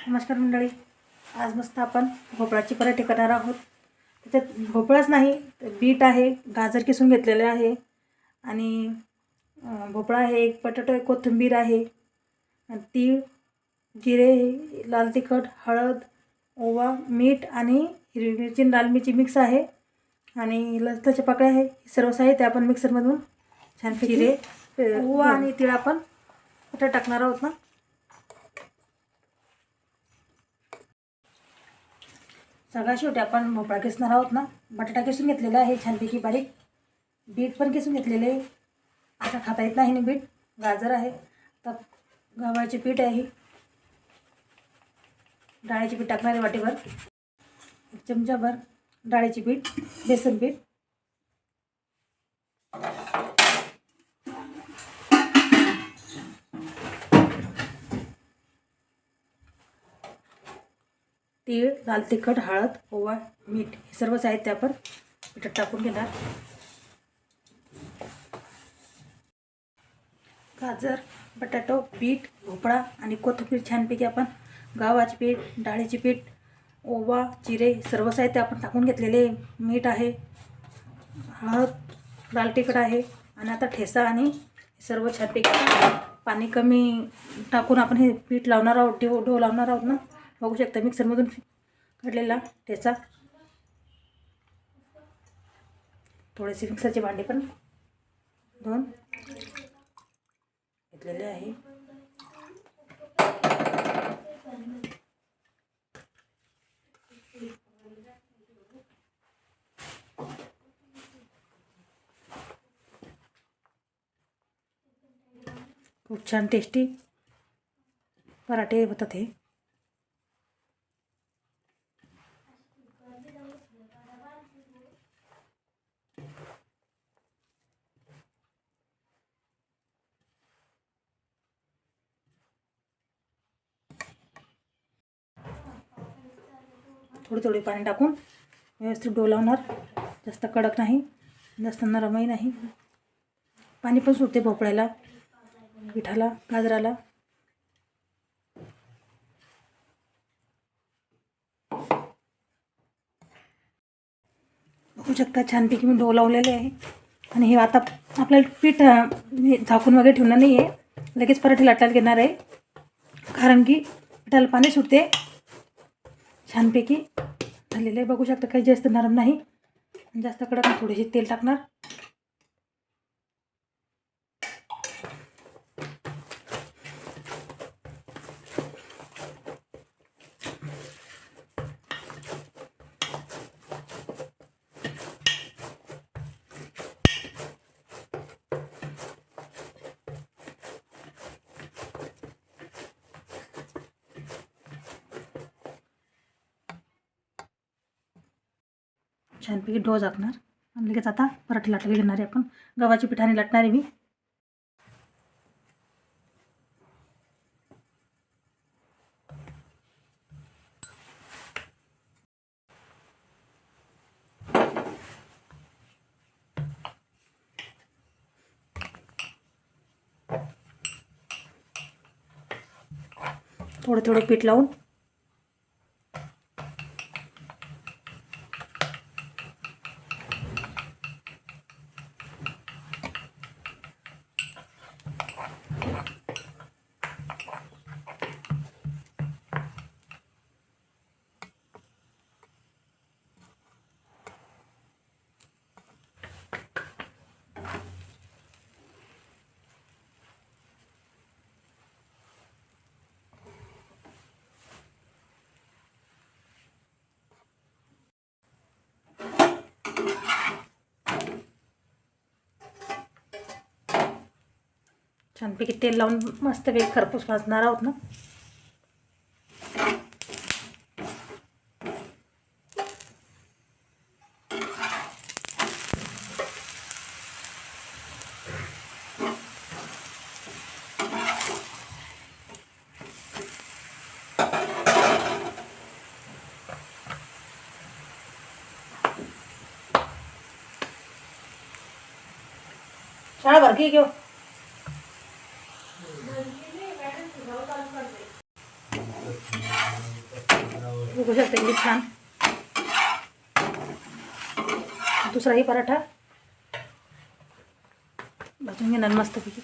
नमस्कार मंडळी. आज मस्त आपण भोपळाची पराठे करणार आहोत. त्याच्यात भोपळाच नाही तर बीट आहे, गाजर किसून घेतलेले आहे आणि भोपळा आहे, एक बटाटा आहे, कोथिंबीर आहे, तीळ, जिरे, लाल तिखट, हळद, ओवा, मीठ आणि हिरवी मिरची आणि लाल मिरची मिक्स आहे आणि लसणाच्या पाकळ्या आहे. सर्व साहित्य आपण मिक्सरमधून छान जिरे, ओवा आणि तीळ आपण आता टाकणार आहोत ना. सगळ्या शेवटी आपण भोपळा किसणार आहोत ना. बटाटा किसून घेतलेला आहे छानपैकी बारीक, बीट पण किसून घेतलेले, आता खाता येत नाही ना बीट. गाजर आहे, तर गव्हाचे पीठ आहे, डाळीचे पीठ टाकणारे वाटीभर, एक चमचाभर डाळीचे पीठ, बेसन पीठ, तीळ, लाल तिखट, हळद, ओवा, मीठ हे सर्व साहित्य आपण पिठात टाकून घेणार. गाजर, बटाटो, बीट, भोपळा आणि कोथिंबीर छानपैकी आपण गव्हाचे पीठ, डाळीचे पीठ, ओवा, जिरे सर्व साहित्य आपण टाकून घेतलेले. मीठ आहे, हळद, लाल तिखट आहे आणि आता ठेचा आणि सर्व छानपैकी पाणी कमी टाकून आपण हे पीठ लावणार आहोत, डो लावणार आहोत ना. बघू शकता मिक्सरमधून काढलेला ठेचा. थोडेसे मिक्सरचे भांडे पण दोन घेतलेले आहे. खूप छान टेस्टी पराठे होतात हे. थोडे थोडे पाणी टाकून व्यवस्थित डो लावणार. जास्त कडक नाही, जास्त नरमही नाही. पाणी पण सुटते भोपळ्याला, पिठाला, गाजराला. बघू शकता छानपैकी मी डो लावलेले आहे आणि हे आता आपल्याला पीठ झाकून वगैरे ठेवणार नाही आहे. लगेच पराठे लाटायला घेणार आहे, कारण की पिठाला पाणी सुटते. छानपैकी झालेले बघू शकता, काही जास्त नरम नाही, जास्त कडक नाही. थोडेसे तेल टाकणार. छानपैकी डो झाकणार आणि लगेच आता पराठे लाटायला घेणार आहे आपण. गव्हाची पिठाने लाटणार आहे मी. थोडं थोडं पीठ लावून छानपैकी तेल लावून मस्तपैकी खरपूस भाजणार आहोत ना. शाळा भर की घेऊ. बघू शकता किती छान. दुसराही पराठा भाजून घेणार मस्तपैकी.